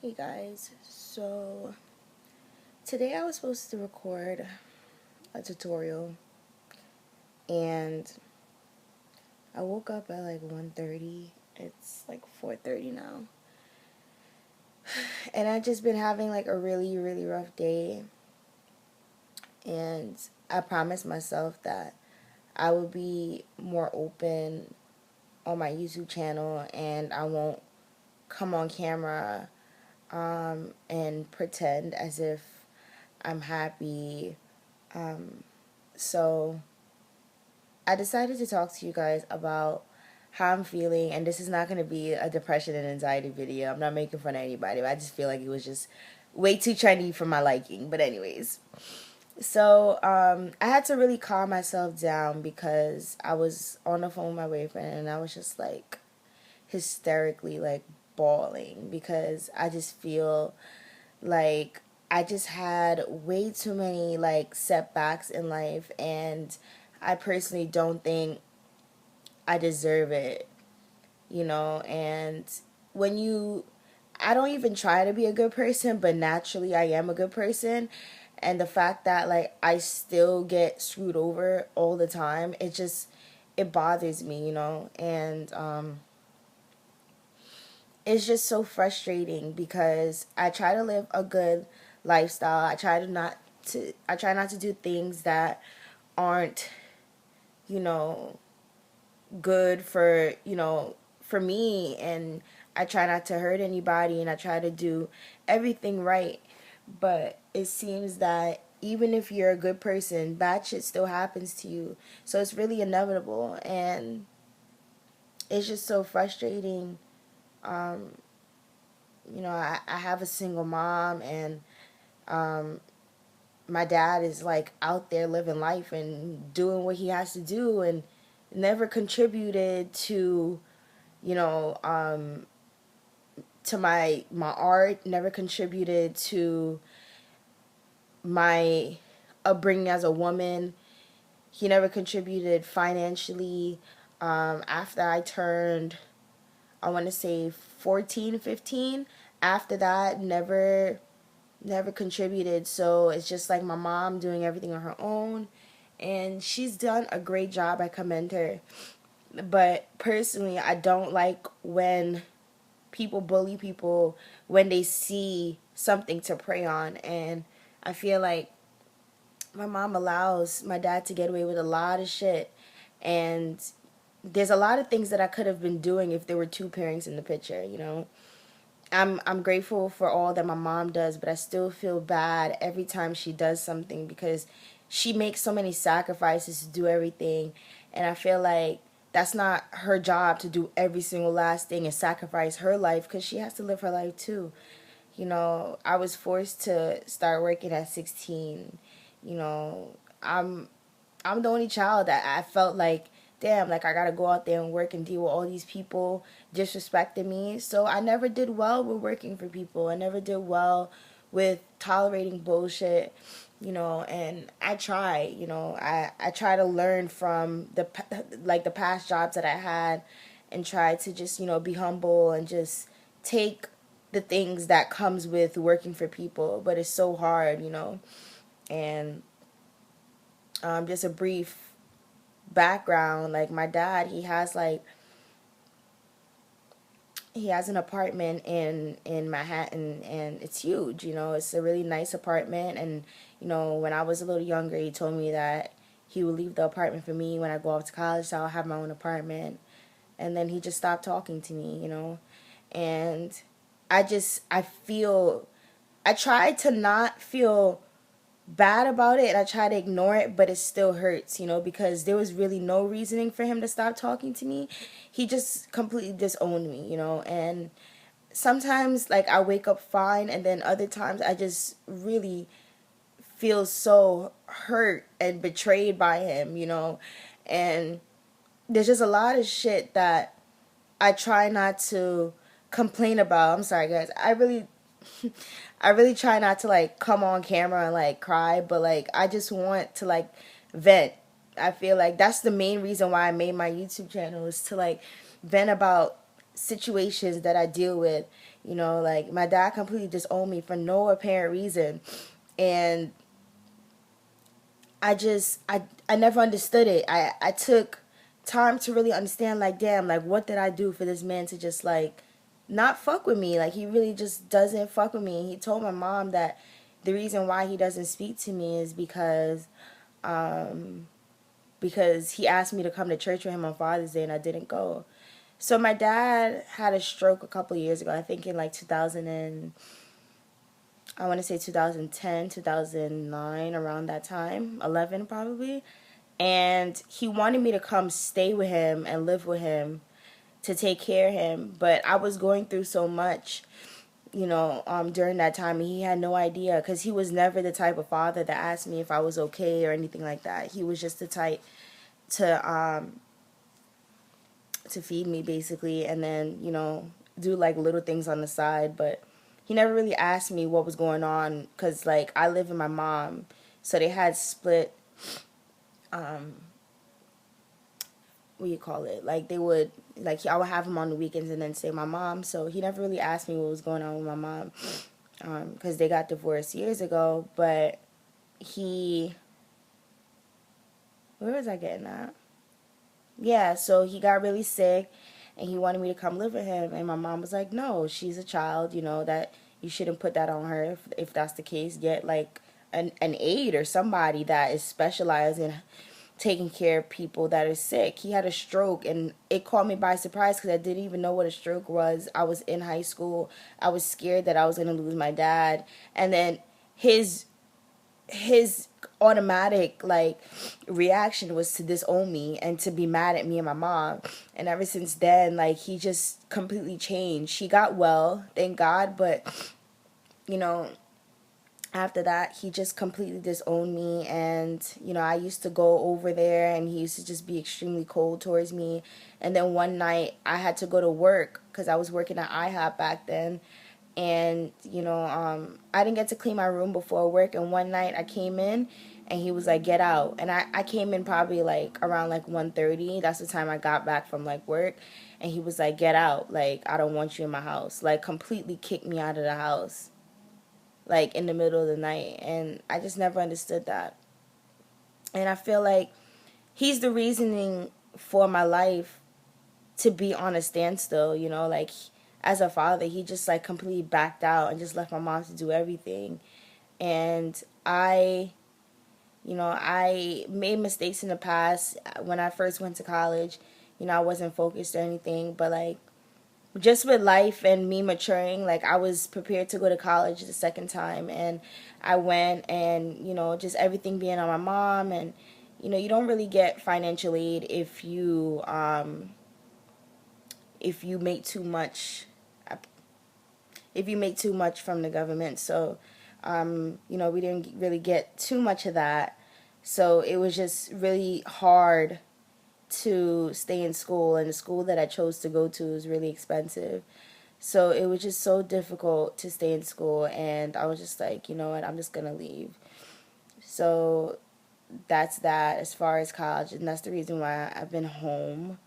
Hey guys, so today I was supposed to record a tutorial and I woke up at like 1:30. It's like 4:30 now. And I've just been having like a really rough day, and I promised myself that I would be more open on my YouTube channel and I won't come on camera and pretend as if I'm happy. So I decided to talk to you guys about how I'm feeling, and this is not going to be a depression and anxiety video. I'm not making fun of anybody, but I just feel like it was just way too trendy for my liking. But anyways, so I had to really calm myself down because I was on the phone with my boyfriend and I was just like hysterically like bawling because I just feel like I just had way too many like setbacks in life, and I personally don't think I deserve it, and when you I don't even try to be a good person, but naturally I am a good person, and the fact that like I still get screwed over all the time, it bothers me, and it's just so frustrating because I try to live a good lifestyle. I try not to do things that aren't, you know, good for, for me, and I try not to hurt anybody and I try to do everything right. But it seems that even if you're a good person, bad shit still happens to you. So it's really inevitable, and it's just so frustrating. I have a single mom, and my dad is like out there living life and doing what he has to do and never contributed to, you know, to my art, never contributed to my upbringing as a woman. He never contributed financially. After I turned, I want to say 14, 15. After that, never contributed. So it's just like my mom doing everything on her own, and she's done a great job. I commend her. But personally, I don't like when people bully people when they see something to prey on, and I feel like my mom allows my dad to get away with a lot of shit, and there's a lot of things that I could have been doing if there were two parents in the picture. I'm grateful for all that my mom does, but I still feel bad every time she does something because she makes so many sacrifices to do everything, and I feel like that's not her job to do every single last thing and sacrifice her life because she has to live her life too. I was forced to start working at 16. You know, I'm the only child that I felt like, damn, like I gotta go out there and work and deal with all these people disrespecting me. So I never did well with working for people. I never did well with tolerating bullshit, and I try, I try to learn from the past jobs that I had and try to just, be humble and just take the things that comes with working for people, but it's so hard, and just a brief background, like my dad, he has an apartment in Manhattan, and it's huge. It's a really nice apartment, and when I was a little younger, he told me that he would leave the apartment for me when I go off to college, so I'll have my own apartment. And then he just stopped talking to me. And I try to not feel bad about it, and I try to ignore it, but it still hurts, because there was really no reasoning for him to stop talking to me. He just completely disowned me, and sometimes like I wake up fine, and then other times I just really feel so hurt and betrayed by him, and there's just a lot of shit that I try not to complain about. I'm sorry guys. I really try not to like come on camera and like cry, but like I just want to like vent. I feel like that's the main reason why I made my YouTube channel, is to like vent about situations that I deal with. You know, like my dad completely disowned me for no apparent reason. And I never understood it. I took time to really understand, like, damn, like, what did I do for this man to just, like, not fuck with me? Like, he really just doesn't fuck with me. He told my mom that the reason why he doesn't speak to me is because he asked me to come to church with him on Father's Day and I didn't go. So my dad had a stroke a couple of years ago. I think in like 2000 and I want to say 2010, 2009, around that time, 11 probably. And he wanted me to come stay with him and live with him to take care of him. But I was going through so much, during that time. And he had no idea because he was never the type of father that asked me if I was okay or anything like that. He was just the type to feed me basically and then, do like little things on the side. But he never really asked me what was going on because, like, I live with my mom. So they had split, what do you call it? Like, they would, like, I would have him on the weekends and then stay with my mom. So he never really asked me what was going on with my mom because they got divorced years ago. But where was I getting at? Yeah, so he got really sick and he wanted me to come live with him. And my mom was like, no, she's a child, that you shouldn't put that on her. If that's the case, get like an aide or somebody that is specialized in taking care of people that are sick. He had a stroke and it caught me by surprise because I didn't even know what a stroke was. I was in high school. I was scared that I was going to lose my dad. And then his automatic like reaction was to disown me and to be mad at me and my mom. And ever since then, like, he just completely changed. He got well, thank God, but you know after that he just completely disowned me. And I used to go over there and he used to just be extremely cold towards me. And then one night I had to go to work because I was working at IHOP back then. And I didn't get to clean my room before work. And one night I came in and he was like, get out. And I came in probably like around like 1:30. That's the time I got back from like work. And he was like, get out, like, I don't want you in my house. Like, completely kicked me out of the house, like, in the middle of the night. And I just never understood that. And I feel like he's the reasoning for my life to be on a standstill. Like, as a father, he just like completely backed out and just left my mom to do everything. And I made mistakes in the past. When I first went to college, I wasn't focused or anything. But like, just with life and me maturing, like, I was prepared to go to college the second time. And I went, and, just everything being on my mom. And, you don't really get financial aid if you make too much from the government. So we didn't really get too much of that. So it was just really hard to stay in school, and the school that I chose to go to was really expensive. So it was just so difficult to stay in school, and I was just like, you know what, I'm just gonna leave. So that's that as far as college, and that's the reason why I've been home.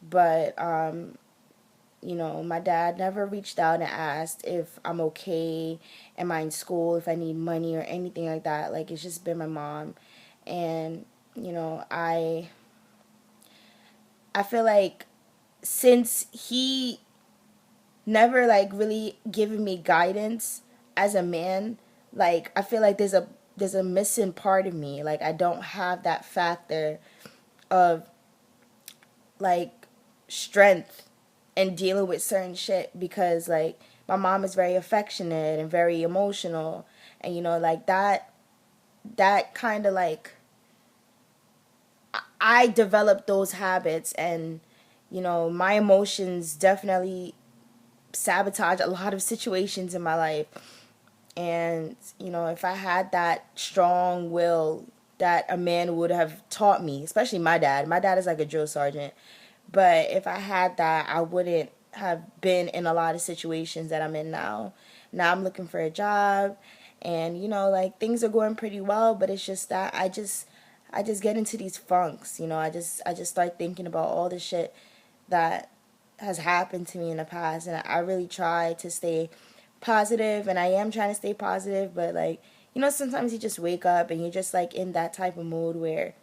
But my dad never reached out and asked if I'm okay, am I in school, if I need money or anything like that. Like, it's just been my mom. And, I feel like since he never, like, really given me guidance as a man, like, I feel like there's a missing part of me. Like, I don't have that factor of, like, strength and dealing with certain shit because, like, my mom is very affectionate and very emotional. And, like, that kind of, like, I developed those habits. And, my emotions definitely sabotage a lot of situations in my life. And, if I had that strong will that a man would have taught me, especially my dad. My dad is like a drill sergeant. But if I had that, I wouldn't have been in a lot of situations that I'm in now. Now I'm looking for a job, and like, things are going pretty well, but it's just that I just get into these funks. I just start thinking about all the shit that has happened to me in the past, and I really try to stay positive, and I am trying to stay positive, but like, sometimes you just wake up and you're just like in that type of mood where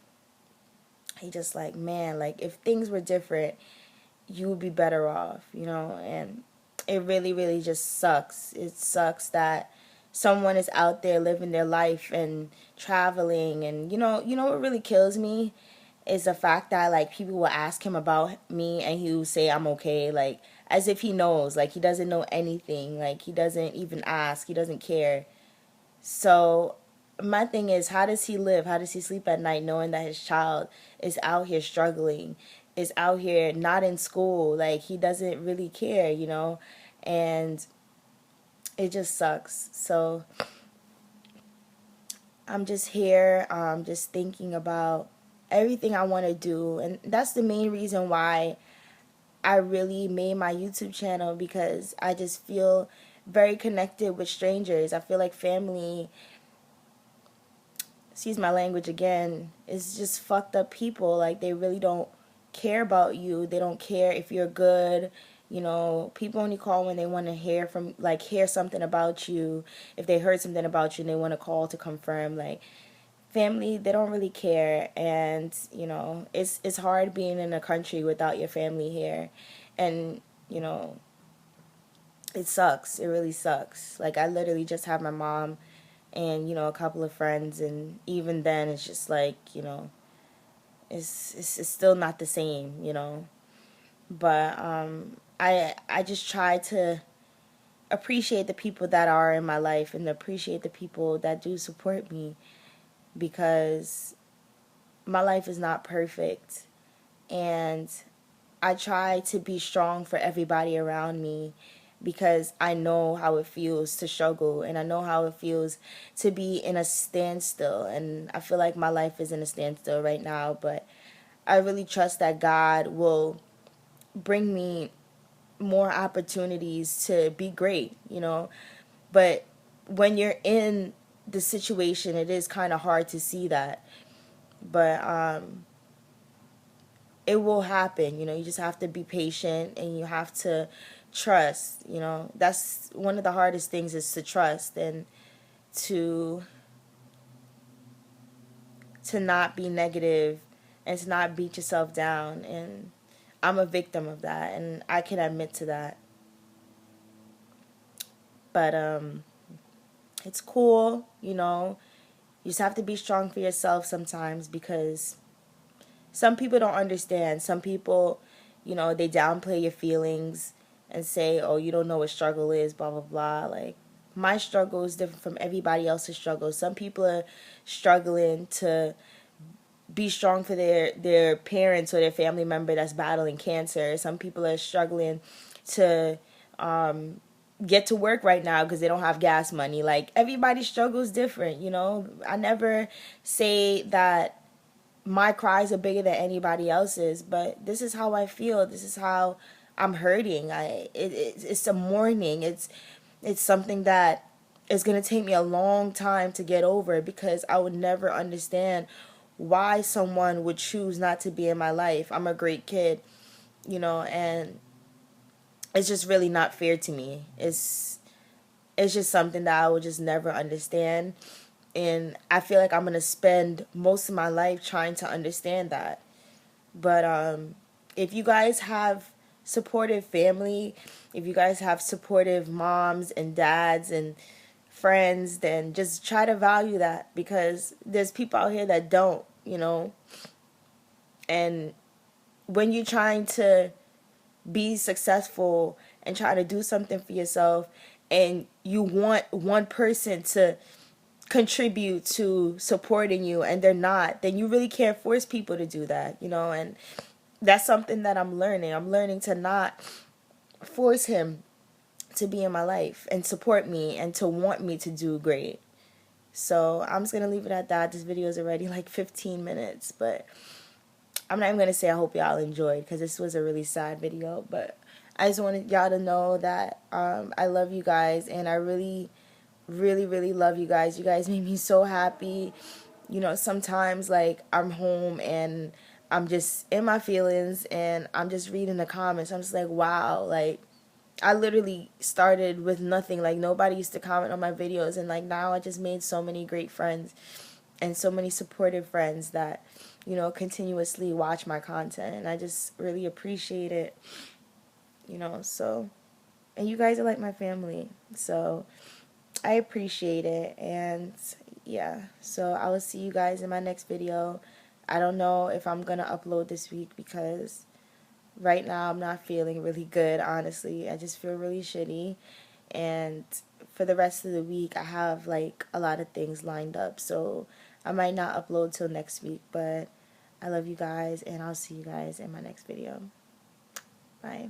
you just like, man, like if things were different, you would be better off, and it really, really just sucks. It sucks that someone is out there living their life and traveling, and what really kills me is the fact that like people will ask him about me and he will say I'm okay, like as if he knows, like he doesn't know anything, like he doesn't even ask, he doesn't care. So my thing is, how does he live? How does he sleep at night knowing that his child is out here struggling, is out here not in school? Like he doesn't really care, and it just sucks. So I'm just here, just thinking about everything I want to do, and that's the main reason why I really made my YouTube channel, because I just feel very connected with strangers. I feel like family, excuse my language again, is just fucked up people. Like they really don't care about you. They don't care if you're good. People only call when they want to hear something about you. If they heard something about you and they want to call to confirm, like family, they don't really care. And it's hard being in a country without your family here, and it sucks. It really sucks. Like I literally just have my mom and a couple of friends, and even then it's just like it's still not the same, but I just try to appreciate the people that are in my life and appreciate the people that do support me, because my life is not perfect, and I try to be strong for everybody around me, because I know how it feels to struggle, and I know how it feels to be in a standstill, and I feel like my life is in a standstill right now, but I really trust that God will bring me more opportunities to be great, but when you're in the situation, it is kind of hard to see that, but it will happen. You just have to be patient, and you have to trust. That's one of the hardest things, is to trust, and to not be negative, and to not beat yourself down. And I'm a victim of that, and I can admit to that. But it's cool. You just have to be strong for yourself sometimes, because some people don't understand. Some people, they downplay your feelings and say, oh, you don't know what struggle is, blah, blah, blah. Like, my struggle is different from everybody else's struggle. Some people are struggling to be strong for their parents or their family member that's battling cancer. Some people are struggling to get to work right now because they don't have gas money. Like, everybody's struggle is different, I never say that my cries are bigger than anybody else's, but this is how I feel. This is how I'm hurting. It's a mourning. It's something that is going to take me a long time to get over, because I would never understand why someone would choose not to be in my life. I'm a great kid, and it's just really not fair to me. It's just something that I would just never understand. And I feel like I'm going to spend most of my life trying to understand that. But if you guys have supportive family, if you guys have supportive moms and dads and friends, then just try to value that, because there's people out here that don't, And when you're trying to be successful and try to do something for yourself, and you want one person to contribute to supporting you and they're not, then you really can't force people to do that, and that's something that I'm learning. I'm learning to not force him to be in my life and support me and to want me to do great. So I'm just gonna leave it at that. This video is already like 15 minutes, but I'm not even gonna say I hope y'all enjoyed, because this was a really sad video, but I just wanted y'all to know that I love you guys, and I really, really, really love you guys. You guys make me so happy. Sometimes like I'm home and I'm just in my feelings and I'm just reading the comments. I'm just like, wow, like I literally started with nothing. Like nobody used to comment on my videos, and like now I just made so many great friends and so many supportive friends that, you know, continuously watch my content, and I just really appreciate it, you know. So, and you guys are like my family. So, I appreciate it, and yeah. So, I will see you guys in my next video. I don't know if I'm going to upload this week because right now I'm not feeling really good, honestly. I just feel really shitty. And for the rest of the week, I have like a lot of things lined up. So I might not upload till next week, but I love you guys and I'll see you guys in my next video. Bye.